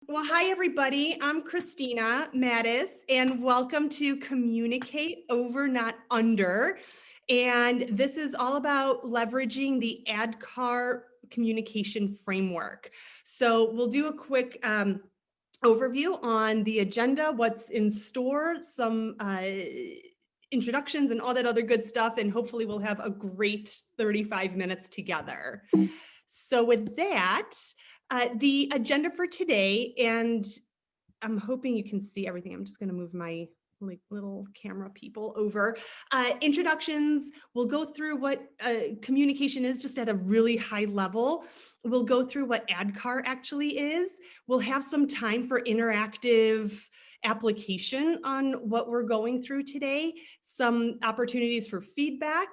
Well, hi, everybody. I'm Christina Mattis, and welcome to Communicate Over, Not Under. And this is all about leveraging the ADKAR communication framework. So we'll do a quick overview on the agenda, what's in store, some introductions and all that other good stuff, and hopefully we'll have a great 35 minutes together. So with that, the agenda for today, and I'm hoping you can see everything. I'm just going to move my little camera people over. Introductions, we'll go through what communication is just at a really high level. We'll go through what ADKAR actually is. We'll have some time for interactive application on what we're going through today, some opportunities for feedback,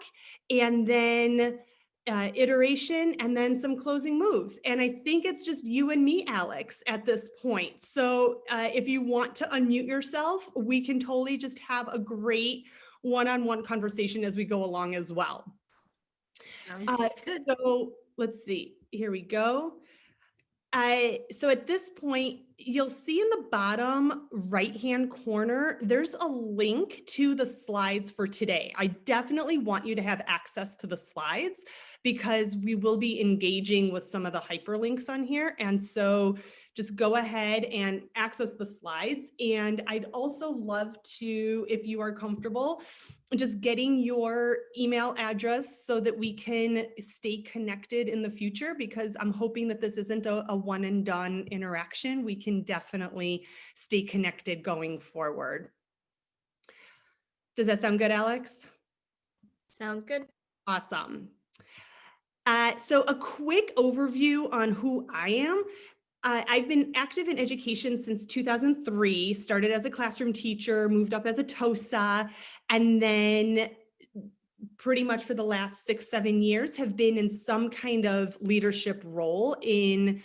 and then iteration, and then some closing moves. And I think it's just you and me, Alex, at this point. So if you want to unmute yourself, we can totally just have a great one-on-one conversation as we go along as well. So let's see, here we go. So at this point, you'll see in the bottom right-hand corner, there's a link to the slides for today. I definitely want you to have access to the slides because we will be engaging with some of the hyperlinks on here. And so just go ahead and access the slides. And I'd also love to, if you are comfortable, just getting your email address so that we can stay connected in the future, because I'm hoping that this isn't a one and done interaction. We can definitely stay connected going forward. Does that sound good, Alex? Sounds good. Awesome. So a quick overview on who I am. I've been active in education since 2003, started as a classroom teacher, moved up as a TOSA, and then pretty much for the last 6-7 years have been in some kind of leadership role in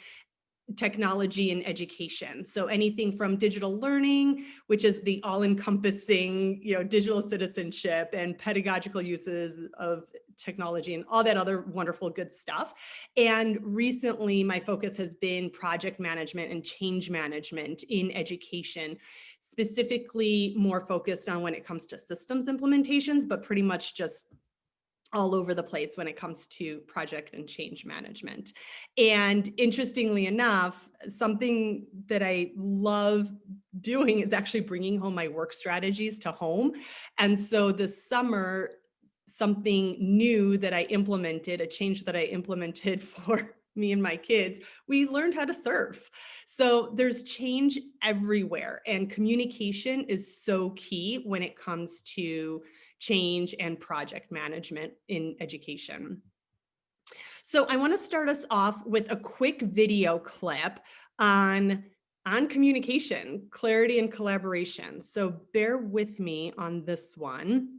technology and education. So anything from digital learning, which is the all-encompassing, digital citizenship and pedagogical uses of technology and all that other wonderful good stuff. And recently my focus has been project management and change management in education, specifically more focused on when it comes to systems implementations, but pretty much just all over the place when it comes to project and change management. And interestingly enough, something that I love doing is actually bringing home my work strategies to home. And so this summer, something new that I implemented, a change that I implemented for me and my kids, we learned how to surf. So there's change everywhere, and communication is so key when it comes to change and project management in education. So I want to start us off with a quick video clip on communication, clarity, and collaboration. So bear with me on this one.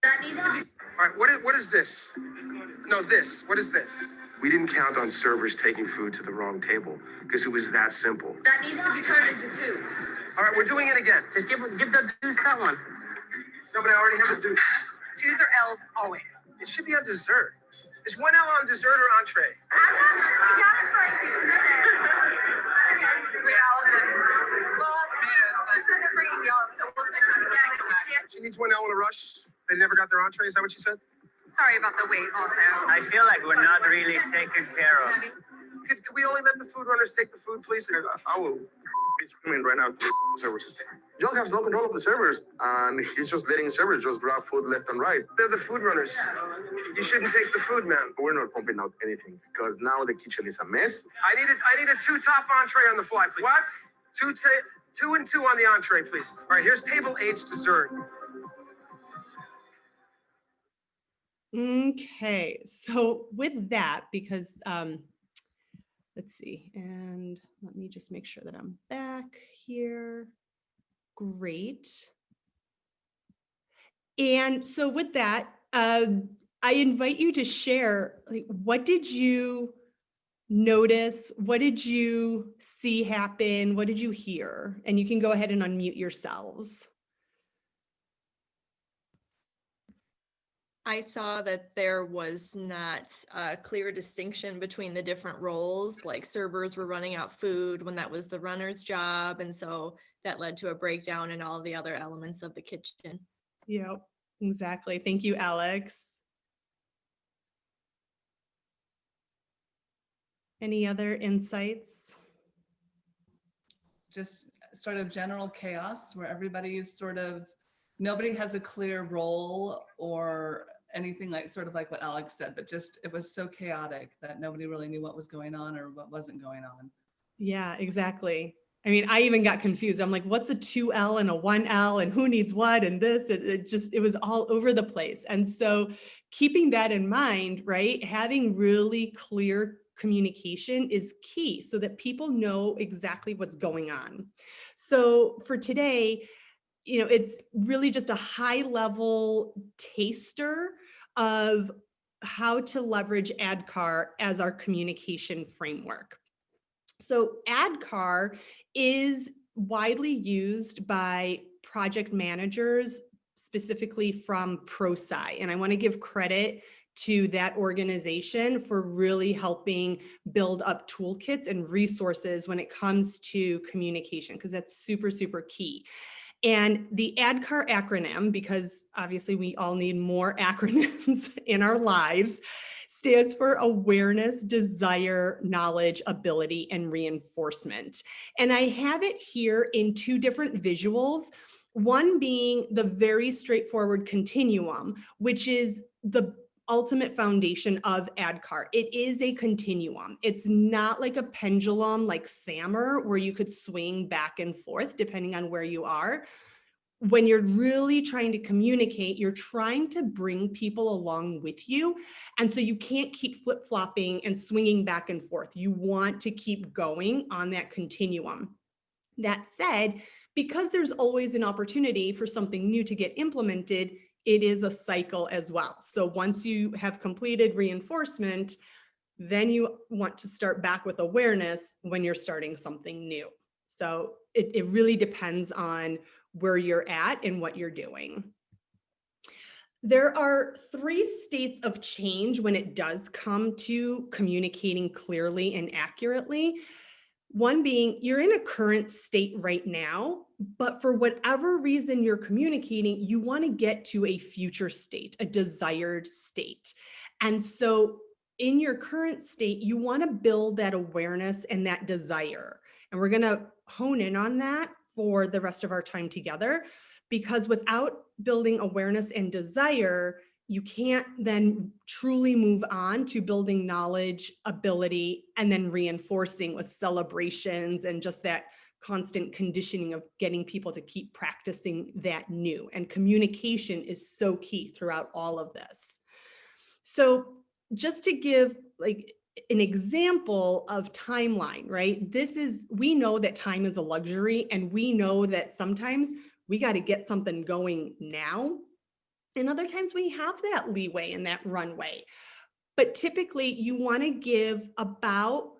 That needs to be. All right, what is this? No, this. What is this? We didn't count on servers taking food to the wrong table because it was that simple. That needs to be turned into 2. All right, we're doing it again. Just give the deuce that one. No, but I already have a deuce. 2s or L's always. It should be on dessert. Is 1 L on dessert or entree? I'm not sure we got it for you today. She needs 1 L in a rush. They never got their entree. Is that what she said? Sorry about the wait also. I feel like we're not really taken care of. Could we only let the food runners take the food, please? I will be screaming right now. Servers. John has no control of the servers, and he's just letting servers just grab food left and right. They're the food runners. You shouldn't take the food, man. We're not pumping out anything because now the kitchen is a mess. I need a 2 top entree on the fly, please. What? 2 and 2 on the entree, please. All right, here's table 8's dessert. Okay, so with that, because let's see, and let me just make sure that I'm back here. Great. And so with that, I invite you to share, like, what did you notice? What did you see happen? What did you hear? And you can go ahead and unmute yourselves. I saw that there was not a clear distinction between the different roles, like servers were running out food when that was the runner's job. And so that led to a breakdown in all the other elements of the kitchen. Yep, exactly. Thank you, Alex. Any other insights? Just sort of general chaos where everybody's nobody has a clear role or anything, like sort of like what Alex said, but just it was so chaotic that nobody really knew what was going on or what wasn't going on. Yeah, exactly. I mean, I even got confused. I'm like, what's a 2L and a 1L and who needs what and this? It was all over the place. And so keeping that in mind, right? Having really clear communication is key so that people know exactly what's going on. So for today, it's really just a high level taster of how to leverage ADKAR as our communication framework. So ADKAR is widely used by project managers, specifically from ProSci. And I want to give credit to that organization for really helping build up toolkits and resources when it comes to communication, because that's super, super key. And the ADKAR acronym, because obviously we all need more acronyms in our lives, stands for awareness, desire, knowledge, ability, and reinforcement. And I have it here in two different visuals, one being the very straightforward continuum, which is the ultimate foundation of ADKAR. It is a continuum. It's not like a pendulum like SAMR where you could swing back and forth depending on where you are. When you're really trying to communicate, you're trying to bring people along with you. And so you can't keep flip-flopping and swinging back and forth. You want to keep going on that continuum. That said, because there's always an opportunity for something new to get implemented, it is a cycle as well. So once you have completed reinforcement, then you want to start back with awareness when you're starting something new. So it really depends on where you're at and what you're doing. There are 3 states of change when it does come to communicating clearly and accurately. One being you're in a current state right now, but for whatever reason you're communicating, you want to get to a future state, a desired state. And so in your current state, you want to build that awareness and that desire. And we're going to hone in on that for the rest of our time together, because without building awareness and desire, you can't then truly move on to building knowledge, ability, and then reinforcing with celebrations and just that constant conditioning of getting people to keep practicing that new. And communication is so key throughout all of this. So just to give like an example of timeline, right? We know that time is a luxury, and we know that sometimes we got to get something going now. And other times we have that leeway and that runway. But typically you want to give about,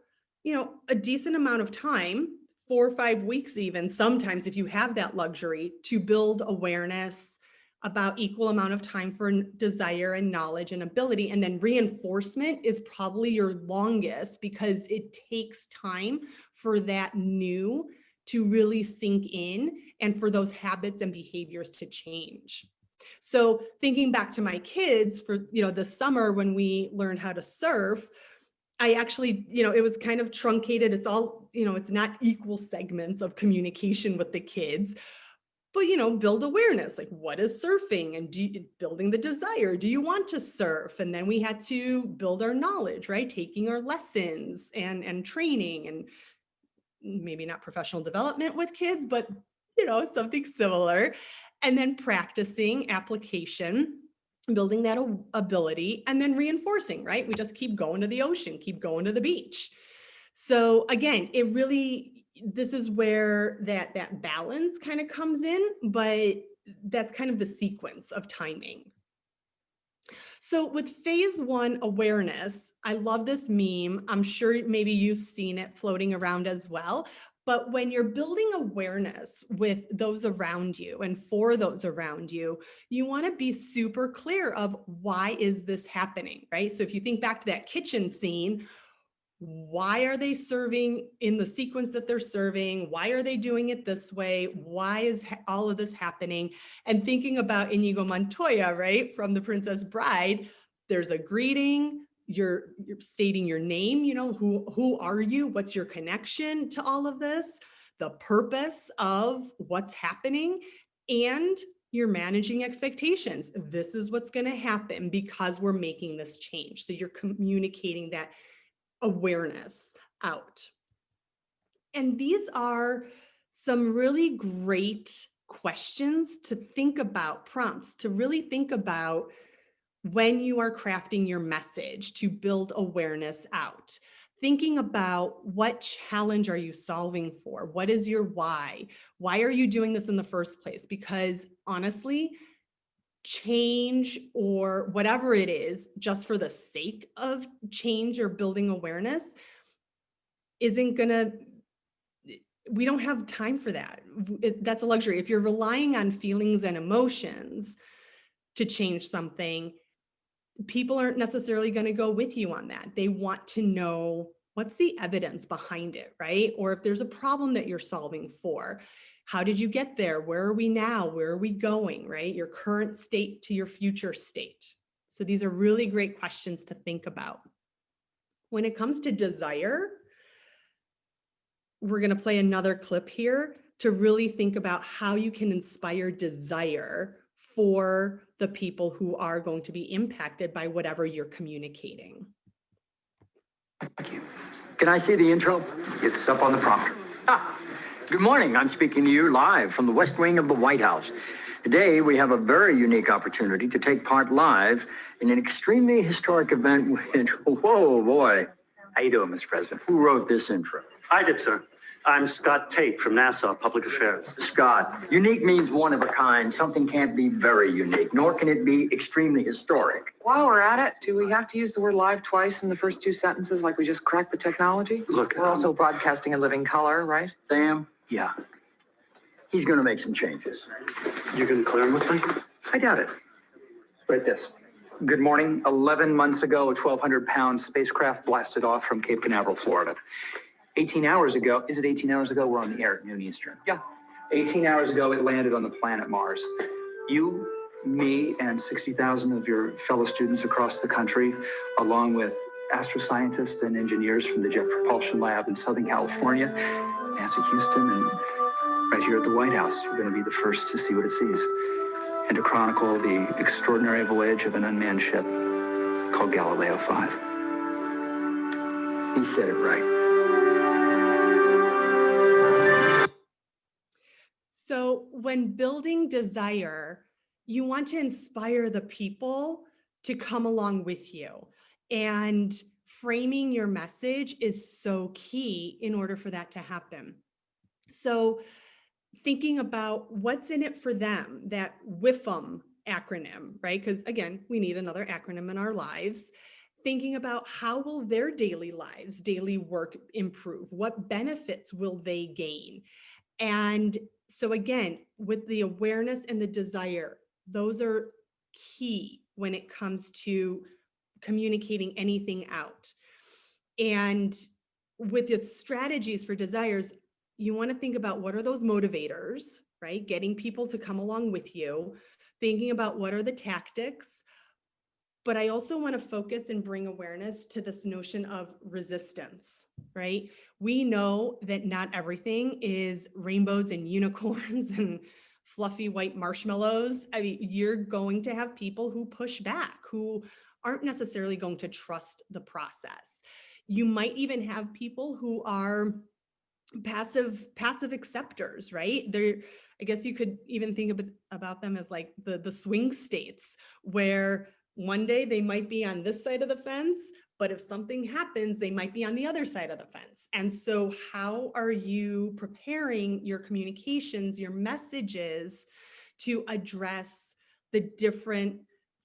a decent amount of time, 4 or 5 weeks even, sometimes if you have that luxury, to build awareness, about equal amount of time for desire and knowledge and ability. And then reinforcement is probably your longest, because it takes time for that new to really sink in and for those habits and behaviors to change. So thinking back to my kids for, the summer when we learned how to surf, I actually, it was kind of truncated. It's all, it's not equal segments of communication with the kids, but, build awareness, like what is surfing, and building the desire. Do you want to surf? And then we had to build our knowledge, right? Taking our lessons and training, and maybe not professional development with kids, but, something similar. And then practicing application, building that ability, and then reinforcing, right? We just keep going to the ocean, keep going to the beach. So again, this is where that balance kind of comes in, but that's kind of the sequence of timing. So with phase 1 awareness, I love this meme. I'm sure maybe you've seen it floating around as well, But when you're building awareness with those around you and for those around you, you want to be super clear of why is this happening, right? So if you think back to that kitchen scene, why are they serving in the sequence that they're serving? Why are they doing it this way? Why is all of this happening? And thinking about Inigo Montoya, right, from The Princess Bride, there's a greeting, you're stating your name, you know, who are you? What's your connection to all of this? The purpose of what's happening, and you're managing expectations. This is what's going to happen because we're making this change. So you're communicating that awareness out. And these are some really great questions to think about, prompts to really think about when you are crafting your message to build awareness out. Thinking about what challenge are you solving for? What is your why? Why are you doing this in the first place? Because honestly, change or whatever it is, just for the sake of change or building awareness, isn't gonna, we don't have time for that. That's a luxury. If you're relying on feelings and emotions to change something, people aren't necessarily going to go with you on that. They want to know what's the evidence behind it, right? Or if there's a problem that you're solving for, how did you get there? Where are we now? Where are we going, right? Your current state to your future state. So these are really great questions to think about. When it comes to desire, we're going to play another clip here to really think about how you can inspire desire for the people who are going to be impacted by whatever you're communicating. Thank you. Can I see the intro? It's up on the prompter. Good morning. I'm speaking to you live from the West Wing of the White House. Today, we have a very unique opportunity to take part live in an extremely historic event with, whoa, boy. How you doing, Mr. President? Who wrote this intro? I did, sir. I'm Scott Tate from NASA Public Affairs. Scott, unique means one of a kind. Something can't be very unique, nor can it be extremely historic. While we're at it, do we have to use the word live twice in the first two sentences like we just cracked the technology? Look, we're also broadcasting in living color, right? Sam? Yeah. He's going to make some changes. You're going to clear him with me? I doubt it. Write this. Good morning. 11 months ago, a 1,200-pound spacecraft blasted off from Cape Canaveral, Florida. 18 hours ago, is it 18 hours ago? We're on the air at noon Eastern. Yeah. 18 hours ago, it landed on the planet Mars. You, me, and 60,000 of your fellow students across the country, along with astroscientists and engineers from the Jet Propulsion Lab in Southern California, NASA Houston, and right here at the White House, you're going to be the first to see what it sees and to chronicle the extraordinary voyage of an unmanned ship called Galileo 5. He said it right. So when building desire, you want to inspire the people to come along with you. And framing your message is so key in order for that to happen. So thinking about what's in it for them, that WIFM acronym, right? Because again, we need another acronym in our lives. Thinking about how will their daily lives, daily work improve? What benefits will they gain? And so again, with the awareness and the desire, those are key when it comes to communicating anything out. And with the strategies for desires, you want to think about what are those motivators, right? Getting people to come along with you, thinking about what are the tactics. But I also want to focus and bring awareness to this notion of resistance, right? We know that not everything is rainbows and unicorns and fluffy white marshmallows. I mean, you're going to have people who push back, who aren't necessarily going to trust the process. You might even have people who are passive acceptors, right? I guess you could even think about them as like the swing states, where one day they might be on this side of the fence, but if something happens, they might be on the other side of the fence. And so how are you preparing your communications, your messages to address the different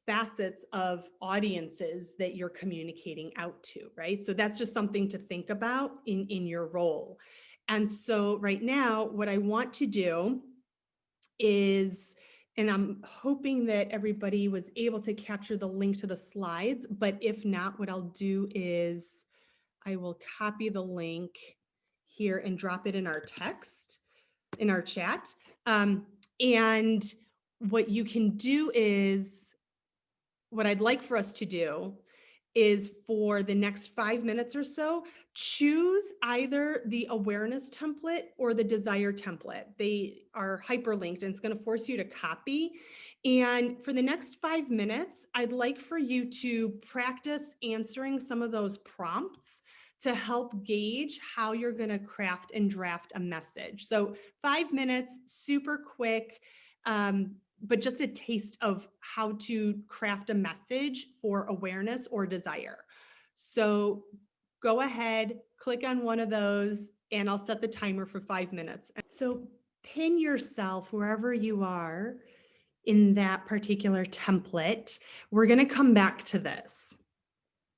facets of audiences that you're communicating out to, right? So that's just something to think about in your role. And so right now, what I want to do is, and I'm hoping that everybody was able to capture the link to the slides, but if not, what I'll do is I will copy the link here and drop it in our text, in our chat. And what you can do is, what I'd like for us to do is for the next 5 minutes or so, choose either the awareness template or the desire template. They are hyperlinked and it's going to force you to copy. And for the next 5 minutes, I'd like for you to practice answering some of those prompts to help gauge how you're going to craft and draft a message. So 5 minutes, super quick. But just a taste of how to craft a message for awareness or desire. So go ahead, click on one of those, and I'll set the timer for 5 minutes. So pin yourself wherever you are in that particular template. We're going to come back to this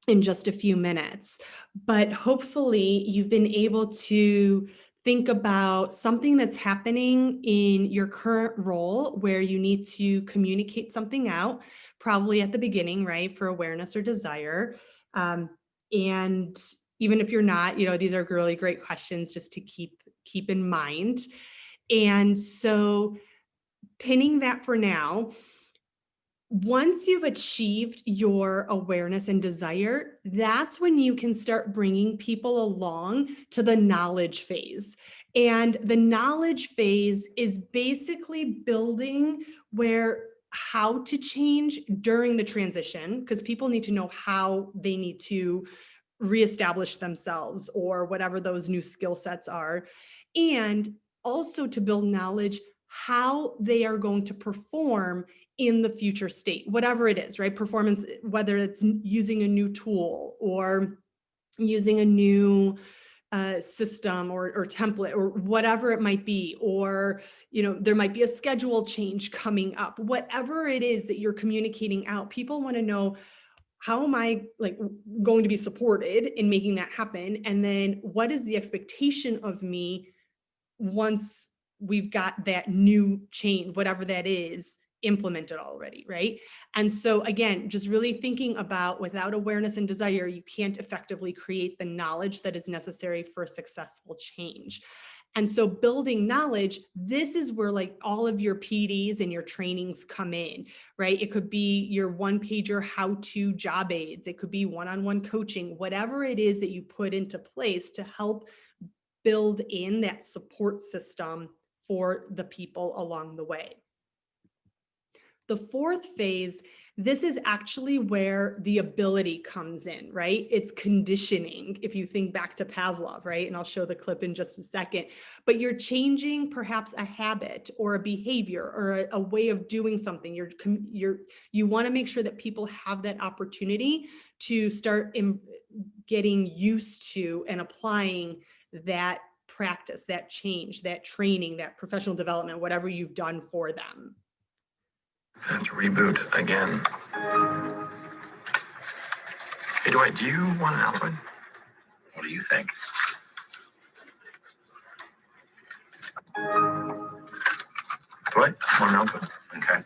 in just a few minutes, but hopefully you've been able to think about something that's happening in your current role where you need to communicate something out, probably at the beginning, right, for awareness or desire. And even if you're not, these are really great questions just to keep in mind. And so pinning that for now, once you've achieved your awareness and desire, that's when you can start bringing people along to the knowledge phase. And the knowledge phase is basically building how to change during the transition, because people need to know how they need to reestablish themselves or whatever those new skill sets are. And also to build knowledge how they are going to perform in the future state, whatever it is, right? Performance, whether it's using a new tool or using a new system or template or whatever it might be, or, there might be a schedule change coming up, whatever it is that you're communicating out, people want to know, how am I going to be supported in making that happen? And then what is the expectation of me once we've got that new change, whatever that is, implemented already, right? And so again, just really thinking about, without awareness and desire, you can't effectively create the knowledge that is necessary for a successful change. And so building knowledge, this is where all of your PDs and your trainings come in, right? It could be your one-pager how-to job aids. It could be one-on-one coaching, whatever it is that you put into place to help build in that support system for the people along the way. The fourth phase, this is actually where the ability comes in, right? It's conditioning, if you think back to Pavlov, right? And I'll show the clip in just a second, but you're changing perhaps a habit or a behavior or a way of doing something. You want to make sure that people have that opportunity to start getting used to and applying that practice, that change, that training, that professional development, whatever you've done for them. I have to reboot again. Hey, Dwight, do you want an Altoid? What do you think? Dwight, want an Altoid? Okay.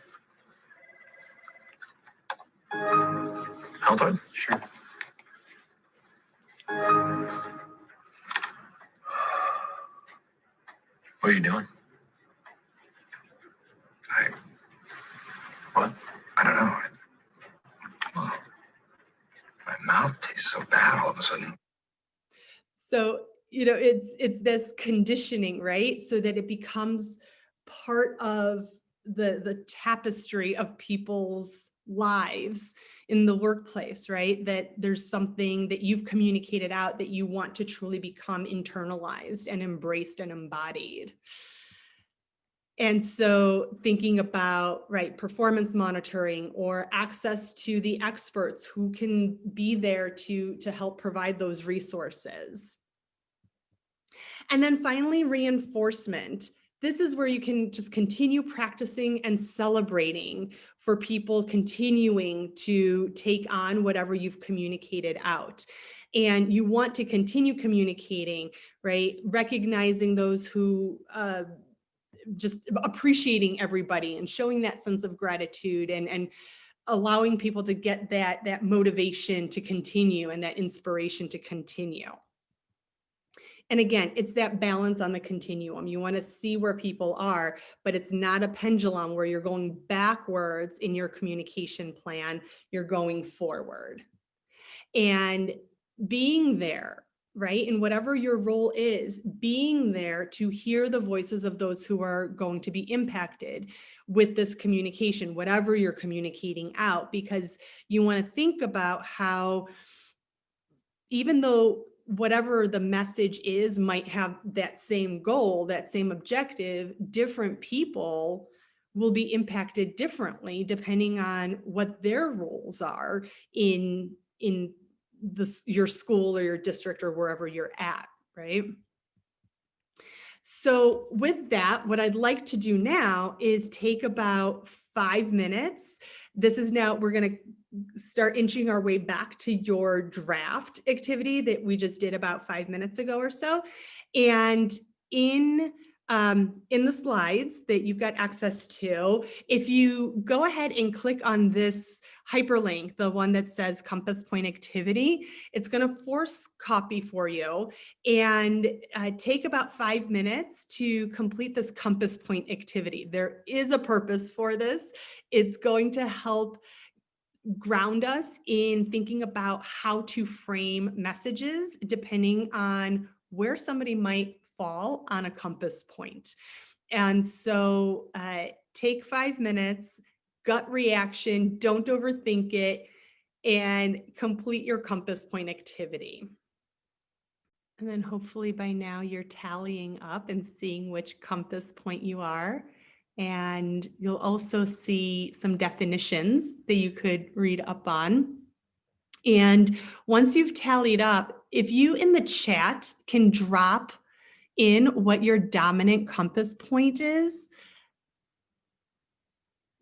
Altoid? Sure. What are you doing? What? I don't know. Well, my mouth tastes so bad all of a sudden. So, it's this conditioning, right? So that it becomes part of the tapestry of people's lives in the workplace, right? That there's something that you've communicated out that you want to truly become internalized and embraced and embodied. And so thinking about, right, performance monitoring or access to the experts who can be there to help provide those resources. And then finally, reinforcement. this is where you can just continue practicing and celebrating for people continuing to take on whatever you've communicated out. And you want to continue communicating, right? Recognizing those who just appreciating everybody and showing that sense of gratitude and allowing people to get that motivation to continue and that inspiration to continue. And again, it's that balance on the continuum. You want to see where people are, but it's not a pendulum where you're going backwards in your communication plan, you're going forward. And being there, right? And whatever your role is, being there to hear the voices of those who are going to be impacted with this communication, whatever you're communicating out, because you want to think about how, even though whatever the message is might have that same goal, that same objective, different people will be impacted differently depending on what their roles are in your school or your district or wherever you're at, right? So with that, what I'd like to do now is take about 5 minutes. This is now, we're going to start inching our way back to your draft activity that we just did about 5 minutes ago or so. And in the slides that you've got access to, if you go ahead and click on this hyperlink, the one that says Compass Point Activity, it's going to force copy for you and take about 5 minutes to complete this Compass Point activity. There is a purpose for this. It's going to help ground us in thinking about how to frame messages depending on where somebody might fall on a compass point. And so take 5 minutes, gut reaction, don't overthink it, and complete your compass point activity. And then hopefully by now you're tallying up and seeing which compass point you are. And you'll also see some definitions that you could read up on. And once you've tallied up, if you in the chat can drop in what your dominant compass point is,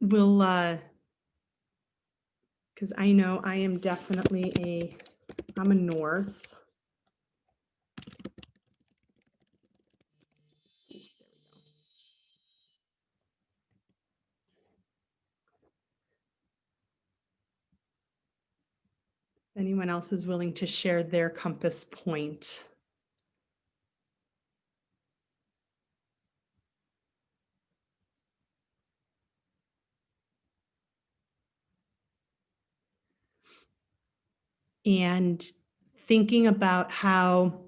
we'll, because I know I am definitely I'm a north. Anyone else is willing to share their compass point? And thinking about how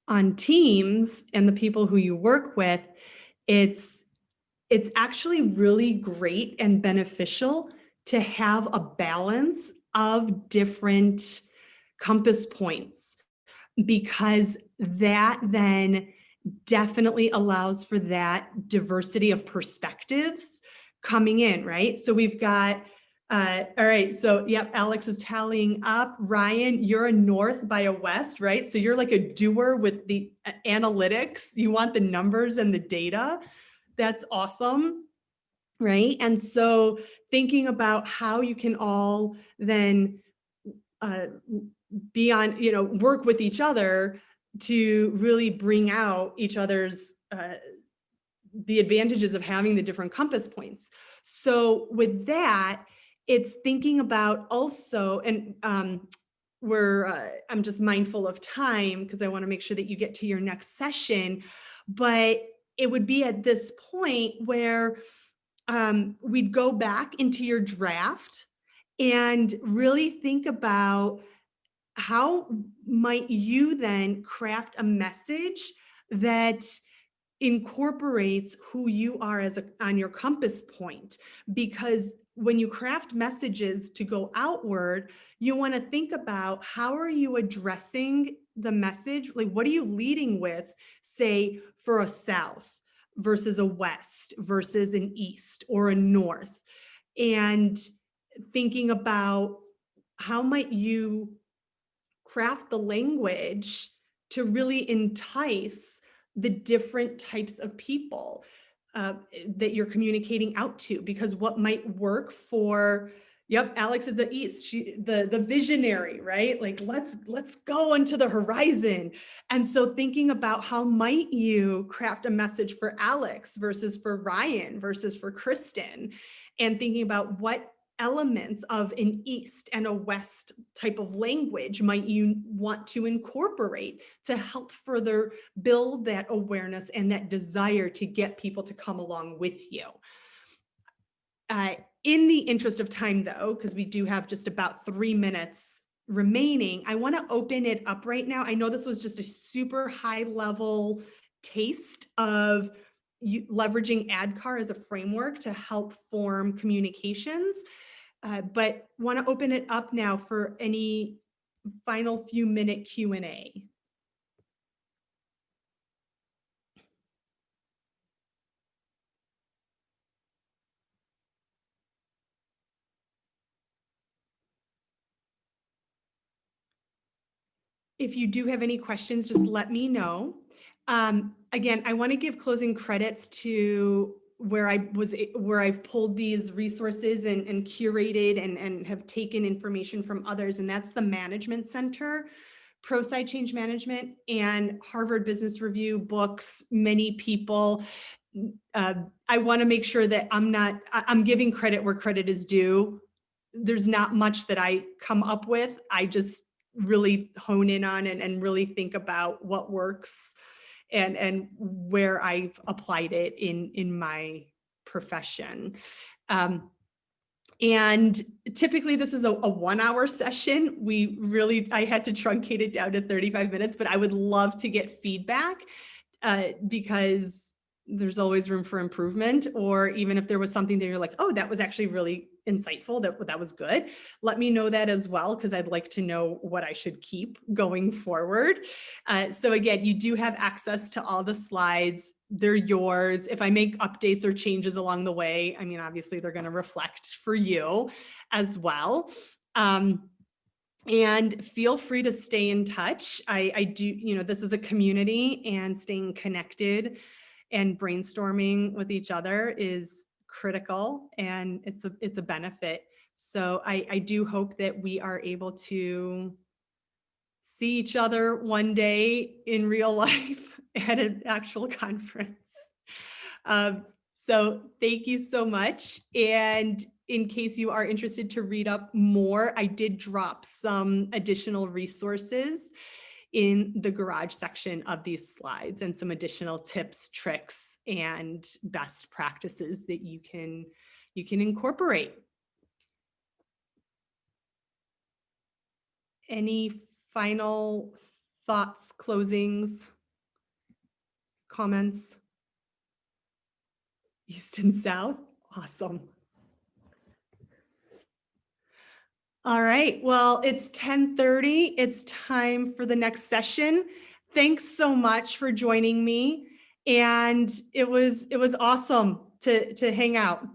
on teams and the people who you work with, it's actually really great and beneficial to have a balance of different compass points, because that then definitely allows for that diversity of perspectives coming in, right? So we've got, all right, so yep, Alex is tallying up. Ryan, you're a north by a west, right? So you're like a doer with the analytics. You want the numbers and the data. That's awesome, right? And so thinking about how you can all then be on, work with each other to really bring out each other's, the advantages of having the different compass points. So with that, it's thinking about also, and I'm just mindful of time because I want to make sure that you get to your next session, but it would be at this point where we'd go back into your draft and really think about how might you then craft a message that incorporates who you are on your compass point. Because when you craft messages to go outward, you want to think about how are you addressing the message? Like, what are you leading with, say, for a south versus a west versus an east or a north? And thinking about how might you craft the language to really entice the different types of people that you're communicating out to, because what might work for, yep, Alex is the East, the visionary, right? Like, let's go into the horizon. And so thinking about how might you craft a message for Alex versus for Ryan versus for Kristen, and thinking about what elements of an East and a West type of language might you want to incorporate to help further build that awareness and that desire to get people to come along with you. In the interest of time though, because we do have just about 3 minutes remaining, I want to open it up right now. I know this was just a super high level taste of leveraging ADKAR as a framework to help form communications, but want to open it up now for any final few minute Q&A. If you do have any questions, just let me know. Again, I want to give closing credits to where I've pulled these resources and curated and have taken information from others, and that's the Management Center, ProSci Change Management, and Harvard Business Review books, many people. I want to make sure that I'm giving credit where credit is due. There's not much that I come up with. I just really hone in on and really think about what works and where I've applied it in my profession. And typically this is a 1 hour session. I had to truncate it down to 35 minutes, but I would love to get feedback because there's always room for improvement. Or even if there was something that you're like, oh, that was actually really insightful, that was good, let me know that as well, because I'd like to know what I should keep going forward. So again, you do have access to all the slides. They're yours. If I make updates or changes along the way, I mean, obviously they're going to reflect for you as well. And feel free to stay in touch. I do, this is a community, and staying connected and brainstorming with each other is critical, and it's a benefit. So I do hope that we are able to see each other one day in real life at an actual conference. So thank you so much. And in case you are interested to read up more, I did drop some additional resources in the garage section of these slides, and some additional tips, tricks, and best practices that you can incorporate. Any final thoughts, closings, comments? East and South? Awesome. All right, well, it's 10:30. It's time for the next session. Thanks so much for joining me. And it was awesome to hang out.